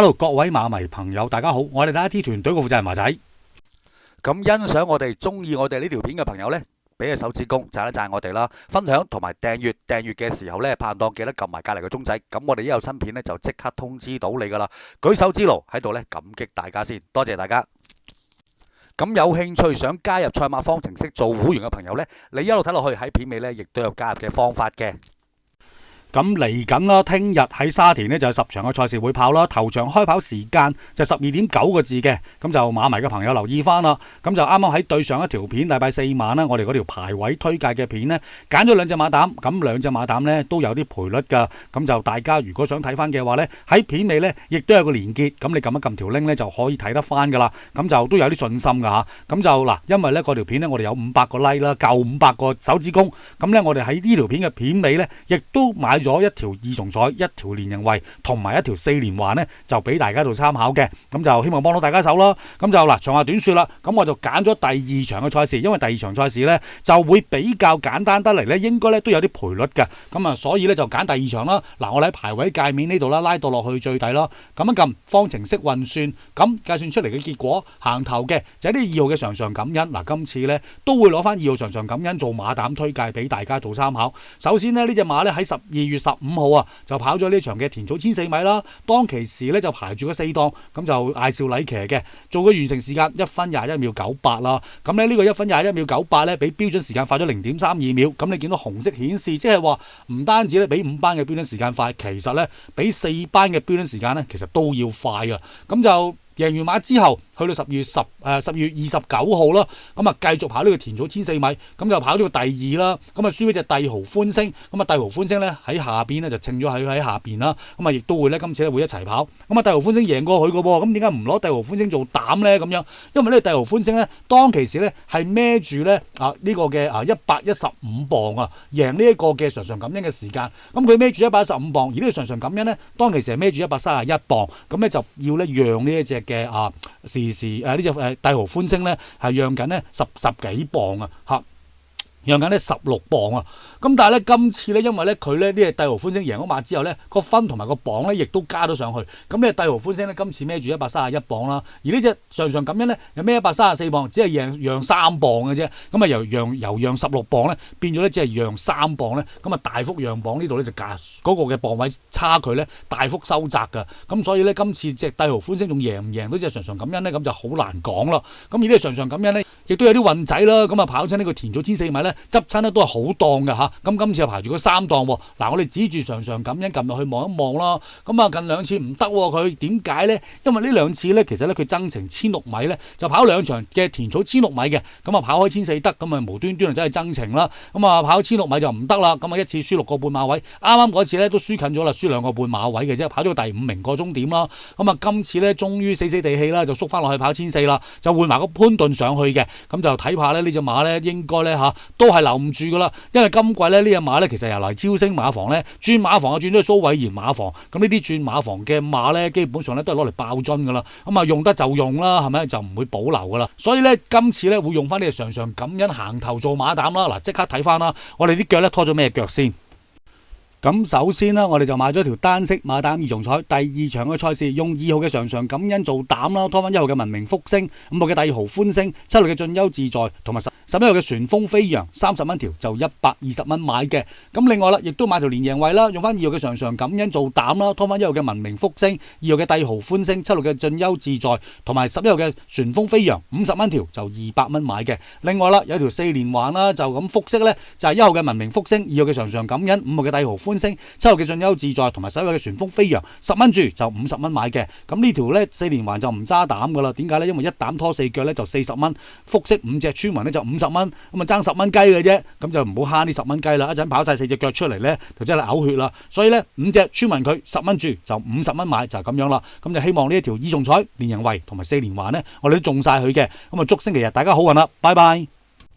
Hello， 各位馬迷朋友，大家好，我係第一 T 團隊嘅負責人華仔。咁欣賞我哋、中意我哋呢條片嘅朋友呢，俾個手指公讚一讚我哋啦，分享同埋訂閱嘅時候呢，拍檔記得撳埋隔離個鐘仔，咁我哋一有新片呢，就即刻通知到你噶啦。舉手之勞喺度呢，感激大家先，多謝大家。咁有興趣想加入賽馬方程式做會員嘅朋友呢，你一路睇落去喺片尾呢，亦都有加入嘅方法嘅。咁嚟緊啦，聽日喺沙田呢就有10場嘅賽事會跑啦。頭場開跑時間就12.9個字嘅，咁就馬迷嘅朋友留意翻啦。咁就啱啱喺對上一條片，禮拜4晚啦，我哋嗰條排位推介嘅片呢，揀咗2隻馬膽，咁2隻馬膽呢都有啲賠率噶。咁就大家如果想睇翻嘅話呢，喺片尾呢亦都有個連結，咁你撳一撳條 link 呢就可以睇得翻噶啦。咁就都有啲信心噶吓。咁就嗱，因為呢嗰條片呢，我哋有500個 like 啦，夠500個手指公。咁呢，我哋喺呢條片嘅片尾呢，亦都買咗一條二重彩、一條連人位同埋一條4連環呢，就俾大家做參考嘅。咁就希望幫到大家手啦。咁就嗱，長話短說啦，咁我就揀咗第2場嘅賽事，因為第2場賽事呢就會比較簡單得嚟呢，應該呢都有啲賠率嘅。咁啊，所以呢就揀第2場啦。嗱，我哋喺排位界面呢度啦，拉到落去最底啦，撳一撳方程式運算，咁計算出嚟嘅結果行頭嘅就係呢2號嘅常常感恩。嗱，今次呢都會攞翻2號常常感恩做馬膽推介俾大家做參考。首先呢隻馬呢喺12月15號就跑咗呢場嘅田草1004米啦，當其時咧就排住個4檔，咁就嗌少禮騎嘅，做個完成時間1分21秒98啦。咁咧呢個1分21秒98咧，比標準時間快咗0.32秒。咁你見到紅色顯示，即係話唔單止咧比5班嘅標準時間快，其實咧比4班嘅標準時間咧，其實都要快嘅。咁就贏完馬之後，去到10月29號啦，咁啊繼續跑呢個田草1004米，咁就跑咗個第2啦，咁啊輸俾隻帝豪歡星，咁啊帝豪歡星咧喺下邊咧就稱咗喺下邊啦，咁啊亦都會咧今次咧會一齊跑，咁啊帝豪歡星贏過佢嘅噃，咁點解唔攞帝豪歡星做膽咧？咁樣，因為呢帝豪歡星咧當其時咧係孭住咧呢個嘅115磅啊，贏呢一個嘅常常感恩嘅時間，咁佢孭住115磅，而呢個常常感恩咧當其時係孭住131磅，咁咧就要咧讓呢一隻嘅呢隻帝豪歡星咧係讓緊咧十幾磅啊嚇，讓緊咧16磅啊。咁但係咧今次咧因為咧佢咧呢隻帝豪歡星贏咗馬之後咧個分同埋個磅咧亦都加咗上去，咁呢帝豪歡星咧今次孭住131磅啦，而呢隻常常感恩咧又孭134磅，只係讓3磅嘅啫，咁啊由讓16磅咧變咗咧只係讓3磅咧，咁啊大幅讓磅呢度咧就嗰個嘅磅位差距咧大幅收窄㗎，咁所以咧今次隻帝豪歡星仲贏唔贏到隻常常感恩咧，咁就好難講咯。咁而呢個常常感恩咧亦都有啲運仔啦，咁啊跑親呢個田草1004米咧執親咧都係好檔嘅嚇，咁今次又排住個3檔喎。嗱，我哋指住常常感恩撳落去望一望啦，咁啊近2次唔得喎，佢點解咧？因為呢2次咧其實咧佢增程1006米咧就跑2場嘅田草1006米嘅，咁啊跑開1400得，咁啊無端端就真係增程啦，咁啊跑1006米就唔得啦，咁啊1次輸6個半馬位，啱啱嗰次咧都輸近咗啦，輸2個半馬位嘅啫，跑咗第5名個終點啦，咁啊今次咧終於死地氣啦，就縮翻落去跑1400啦，就換埋個潘頓上去嘅，咁就睇怕咧呢隻馬咧應該咧都係留唔住噶啦，因為今季咧呢隻馬咧其實由嚟超星馬房咧轉馬房啊轉咗去蘇偉賢馬房，咁呢啲轉馬房嘅馬咧基本上咧都係攞嚟爆樽噶啦，咁啊用得就用啦，係咪就唔會保留噶啦，所以咧今次咧會用翻呢個常常感恩行頭做馬膽啦。嗱，即刻睇翻啦，我哋啲腳咧拖咗咩腳先？咁首先啦，我哋就買咗條單式馬膽2重彩，第2場嘅賽事用2號嘅常常感恩做膽啦，拖翻1號嘅文明福星，5號嘅帝豪歡星，7號嘅進優自在，同埋11號嘅旋風飛揚，30蚊條就120蚊買嘅。咁另外啦，亦都買條連贏位啦，用翻2號嘅常常感恩做膽啦，拖翻1號嘅文明福星，2號嘅帝豪歡星，7號嘅進優自在，同埋11號嘅旋風飛揚，50蚊條就200蚊買嘅。另外啦，有條4連環啦，就咁複式咧，就係1號嘅文明福星，2號嘅常常感恩，5號嘅帝豪歡星，7號嘅進優自在，同埋11號嘅旋風飛揚，10蚊注就50蚊買嘅。咁呢條咧4連環就唔揸膽噶啦，點解咧？因為一膽拖4腳咧就40蚊，複式5隻穿雲咧就50蚊，咁啊爭10蚊雞嘅啫，咁就唔好慳呢10蚊雞啦。一陣跑晒4隻腳出嚟咧，就真係嘔血啦。所以咧5隻穿雲佢10蚊注就50蚊買，就係咁樣啦。咁就希望呢一條2重彩連贏位同埋4連環咧，我哋都中晒佢嘅。咁啊祝星期日大家好運啦，拜拜。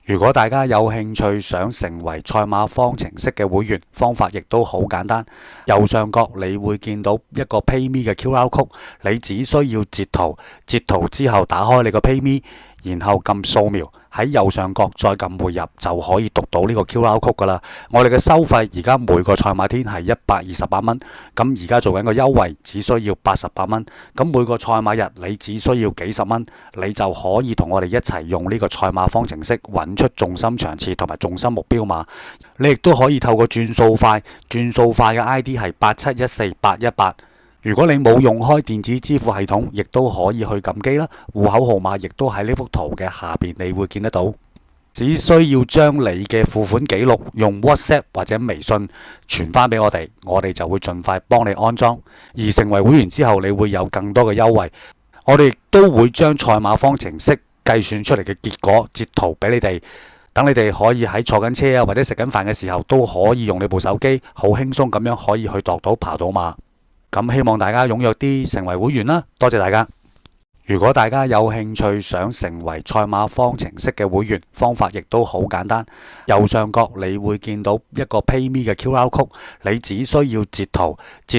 如果大家有興趣想成為賽馬方程式嘅會員，方法亦都好簡單。右上角你會見到一個 PayMe 嘅 QR Code， 你只需要截圖之後打開你個 PayMe，然後撳掃描。喺右上角再撳匯入就可以讀到呢個 QR code 噶啦。我哋嘅收費而家每個賽馬天係128蚊，咁而家做緊個優惠，只需要88蚊。咁每個賽馬日你只需要幾十蚊，你就可以同我哋一齊用呢個賽馬方程式揾出重心場次同埋重心目標碼。你亦都可以透過轉數快嘅 ID 係87148818。如果你冇用開電子支付系統，亦都可以去撳機啦。戶口號碼亦都喺呢幅圖嘅下邊，你會見得到。只需要將你嘅付款記錄用 WhatsApp 或者微信傳翻俾我哋就會盡快幫你安裝。而成為會員之後，你會有更多嘅優惠。我哋亦都會將賽馬方程式計算出嚟嘅結果截圖俾你哋，等你哋可以喺坐緊車或者食緊飯嘅時候都可以用你部手機，好輕鬆咁樣可以去度到跑到馬。咁希望大家踴躍啲成為會員啦，多謝大家。如果大家有興趣想成為賽馬方程式嘅會員，方法亦都好簡單。右上角你會見到一個 PayMe 嘅 QR code， 你只需要截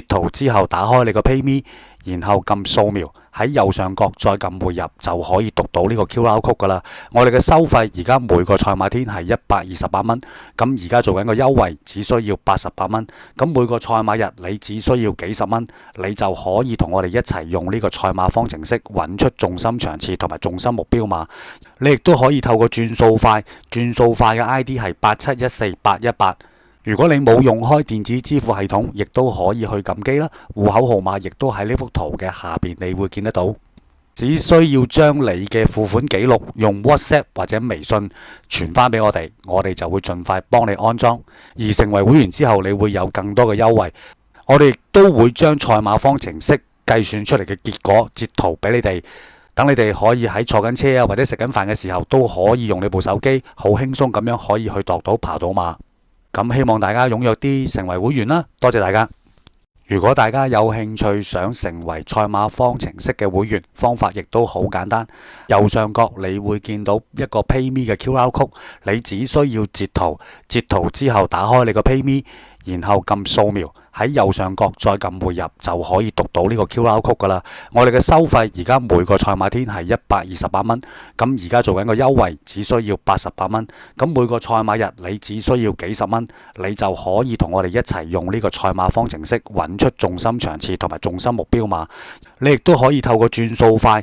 圖之後打開你個 PayMe， 然後撳掃描，喺右上角再撳匯入就可以讀到呢個 QR code 噶啦。我哋嘅收費而家每個賽馬天係128蚊，咁而家做緊個優惠，只需要88蚊。咁每個賽馬日你只需要幾十蚊，你就可以同我哋一齊用呢個賽馬方程式揾出重心場次同埋重心目標碼。你亦都可以透過轉數快嘅 ID 係87148818。如果你冇用開電子支付系統，亦都可以去撳機啦。戶口號碼亦都喺呢幅圖嘅下邊，你會見得到。只需要將你嘅付款記錄用 WhatsApp 或者微信傳翻俾我哋就會盡快幫你安裝。而成為會員之後，你會有更多嘅優惠。我哋亦都會將賽馬方程式計算出嚟嘅結果截圖俾你哋，等你哋可以喺坐緊車或者食緊飯嘅時候都可以用你部手機，好輕鬆咁樣可以去度到跑到馬。咁希望大家踴躍啲成為會員啦，多謝大家。如果大家有興趣想成為賽馬方程式嘅會員，方法亦都好簡單。右上角你會見到一個 PayMe 嘅 QR code， 你只需要截圖之後打開你個 PayMe， 然後撳掃描，喺右上角再撳匯入就可以讀到呢個 QR code 噶啦。我哋嘅收費而家每個賽馬天係128蚊，咁而家做緊個優惠，只需要88蚊。咁每個賽馬日你只需要幾十蚊，你就可以同我哋一齊用呢個賽馬方程式揾出重心場次同埋重心目標碼。你亦都可以透過轉數快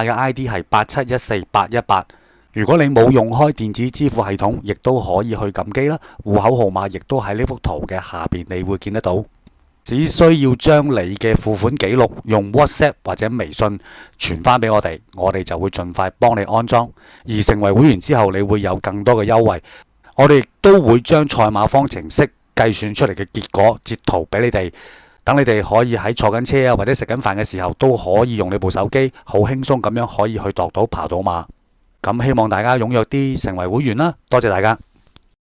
嘅 ID 係87148818。如果你冇用開電子支付系統，亦都可以去撳機啦。戶口號碼亦都喺呢幅圖嘅下邊，你會見得到。只需要將你嘅付款記錄用 WhatsApp 或者微信傳翻俾我哋就會盡快幫你安裝。而成為會員之後，你會有更多嘅優惠。我哋亦都會將賽馬方程式計算出嚟嘅結果截圖俾你哋，等你哋可以喺坐緊車或者食緊飯嘅時候都可以用你部手機，好輕鬆咁樣可以去度到跑到馬。咁希望大家踴躍啲成為會員啦，多謝大家。